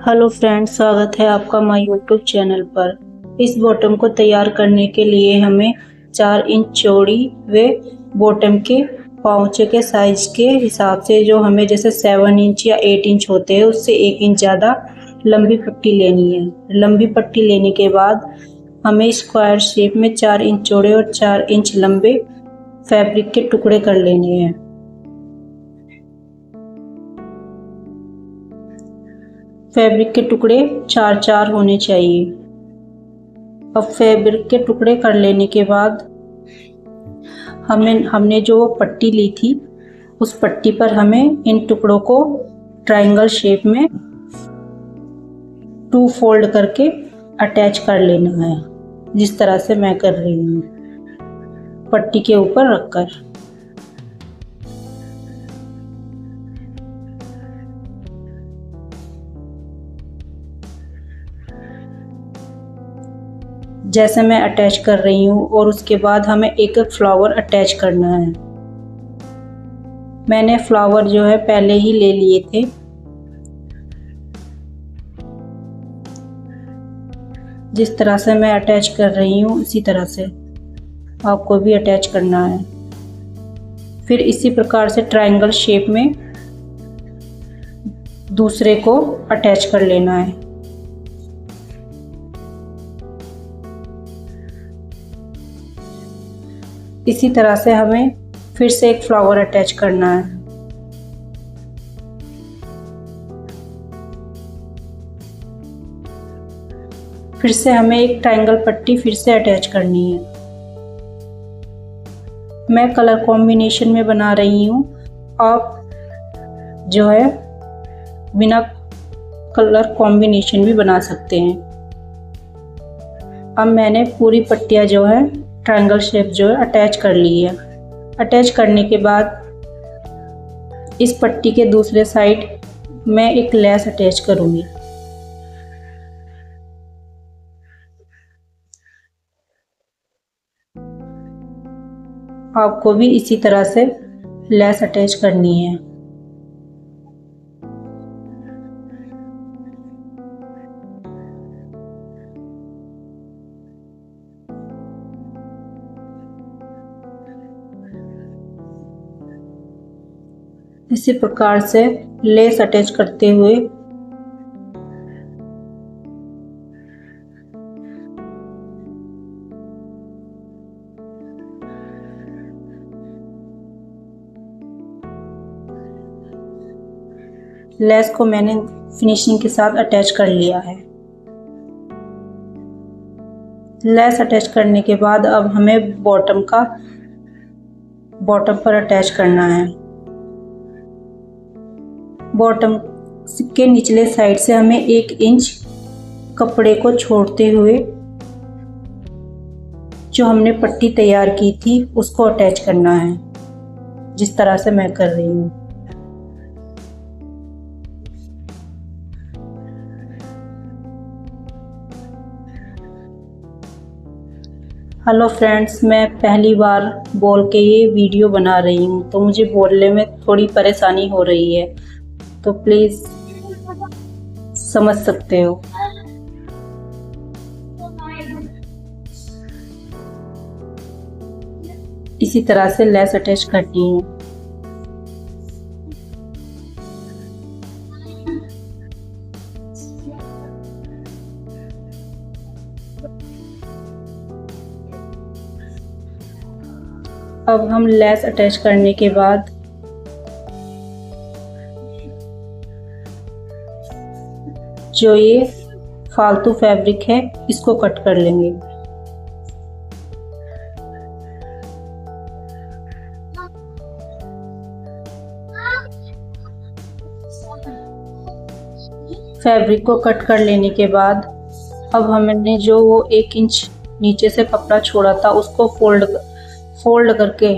Hello friends, स्वागत है आपका माय यूट्यूब चैनल पर। इस बॉटम को तैयार करने के लिए हमें 4 इंच चौड़ी व बॉटम के पाउचे के साइज के हिसाब से जो हमें जैसे 7 इंच या 8 इंच होते हैं उससे 1 इंच ज़्यादा लंबी पट्टी लेनी है। लंबी पट्टी लेने के बाद हमें स्क्वायर शेप में 4 इंच चौड़े और 4 इंच लंबे फैब्रिक के टुकड़े कर लेने हैं। फैब्रिक के टुकड़े 4-4 होने चाहिए। अब फैब्रिक के टुकड़े कर लेने के बाद हमने जो पट्टी ली थी उस पट्टी पर हमें इन टुकड़ों को ट्रायंगल शेप में 2 फोल्ड करके अटैच कर लेना है, जिस तरह से मैं कर रही हूँ, पट्टी के ऊपर रखकर। जैसे मैं अटैच कर रही हूँ और उसके बाद हमें एक फ्लावर अटैच करना है। मैंने फ्लावर जो है पहले ही ले लिए थे। जिस तरह से मैं अटैच कर रही हूँ उसी तरह से आपको भी अटैच करना है। फिर इसी प्रकार से ट्रायंगल शेप में दूसरे को अटैच कर लेना है। इसी तरह से हमें फिर से एक फ्लावर अटैच करना है। फिर से हमें एक ट्रायंगल पट्टी फिर से अटैच करनी है। मैं कलर कॉम्बिनेशन में बना रही हूँ, आप जो है बिना कलर कॉम्बिनेशन भी बना सकते हैं। अब मैंने पूरी पट्टियाँ जो है ट्रायंगल शेप जो है अटैच कर ली है। अटैच करने के बाद इस पट्टी के दूसरे साइड मैं एक लेस अटैच करूँगी। आपको भी इसी तरह से लेस अटैच करनी है। इसी प्रकार से लेस अटैच करते हुए लेस को मैंने फिनिशिंग के साथ अटैच कर लिया है। लेस अटैच करने के बाद अब हमें बॉटम पर अटैच करना है। बॉटम के निचले साइड से हमें 1 इंच कपड़े को छोड़ते हुए जो हमने पट्टी तैयार की थी उसको अटैच करना है, जिस तरह से मैं कर रही हूँ। हेलो फ्रेंड्स, मैं पहली बार बोल के ये वीडियो बना रही हूँ तो मुझे बोलने में थोड़ी परेशानी हो रही है, तो प्लीज़ समझ सकते हो। इसी तरह से लेस अटैच करनी है। अब हम लेस अटैच करने के बाद जो ये फालतू फैब्रिक है इसको कट कर लेंगे। फैब्रिक को कट कर लेने के बाद अब हमने जो वो 1 इंच नीचे से कपड़ा छोड़ा था उसको फोल्ड करके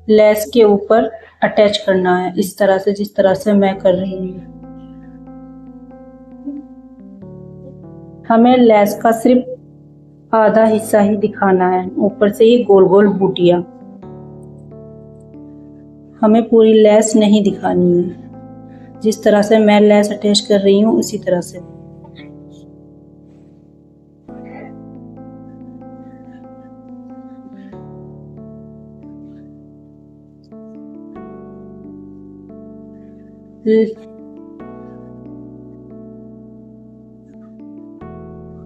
लेस के ऊपर अटैच करना है, इस तरह से, जिस तरह से मैं कर रही हूँ। हमें लेस का सिर्फ आधा हिस्सा ही दिखाना है, ऊपर से ये गोल गोल बूटियां, हमें पूरी लेस नहीं दिखानी है। जिस तरह से मैं लेस अटैच कर रही हूँ उसी तरह से।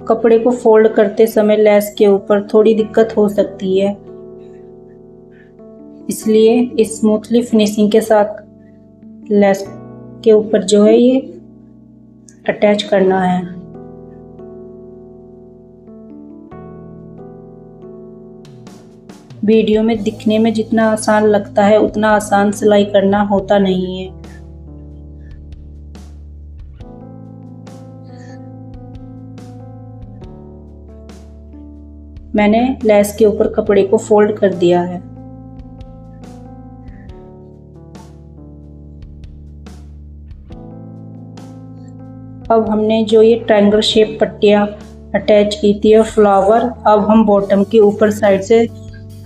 कपड़े को फोल्ड करते समय लेस के ऊपर थोड़ी दिक्कत हो सकती है, इसलिए स्मूथली फिनिशिंग के साथ लेस के ऊपर जो है ये अटैच करना है। वीडियो में दिखने में जितना आसान लगता है उतना आसान सिलाई करना होता नहीं है। मैंने लेस के ऊपर कपड़े को फोल्ड कर दिया है। अब हमने जो ये ट्रायंगल शेप पट्टियाँ अटैच की थी और फ्लावर, अब हम बॉटम के ऊपर साइड से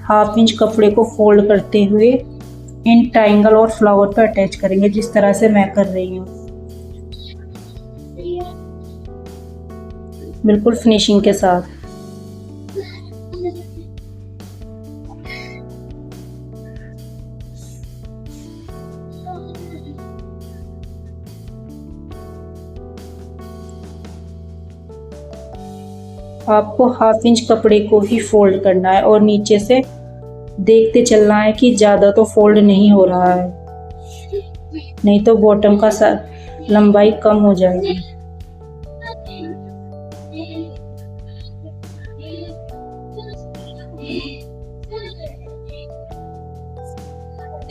1/2 इंच कपड़े को फोल्ड करते हुए इन ट्रायंगल और फ्लावर पर अटैच करेंगे, जिस तरह से मैं कर रही हूँ, बिल्कुल फिनिशिंग के साथ। आपको 1/2 इंच कपड़े को ही फोल्ड करना है और नीचे से देखते चलना है कि ज़्यादा तो फोल्ड नहीं हो रहा है, नहीं तो बॉटम का लंबाई कम हो जाएगी।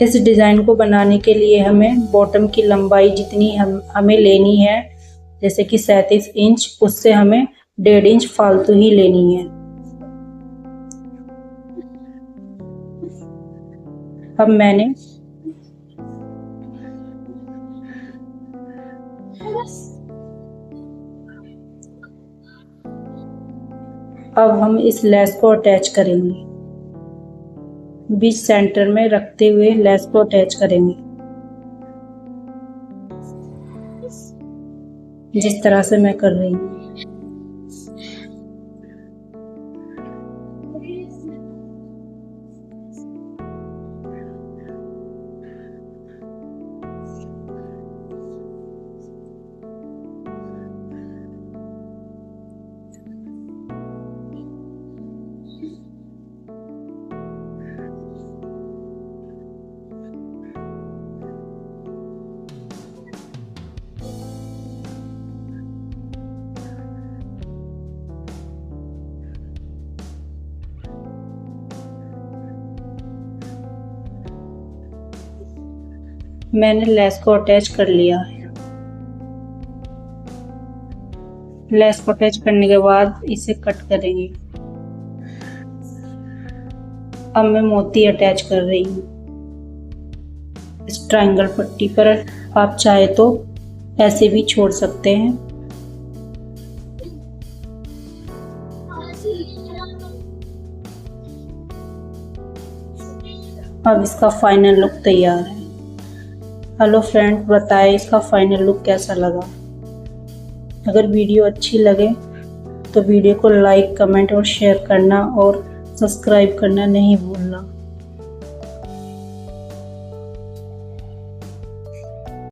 इस डिज़ाइन को बनाने के लिए हमें बॉटम की लंबाई जितनी हमें लेनी है, जैसे कि 37 इंच, उससे हमें 1.5 इंच फालतू ही लेनी है। अब मैंने हम इस लेस को अटैच करेंगे, बीच सेंटर में रखते हुए लेस को अटैच करेंगे, जिस तरह से मैं कर रही हूँ। मैंने लेस को अटैच कर लिया है। लेस को अटैच करने के बाद इसे कट करेंगे। अब मैं मोती अटैच कर रही हूँ इस ट्रायंगल पट्टी पर। आप चाहे तो ऐसे भी छोड़ सकते हैं। अब इसका फाइनल लुक तैयार है। हेलो फ्रेंड, बताएं इसका फाइनल लुक कैसा लगा। अगर वीडियो अच्छी लगे तो वीडियो को लाइक, कमेंट और शेयर करना और सब्सक्राइब करना नहीं भूलना।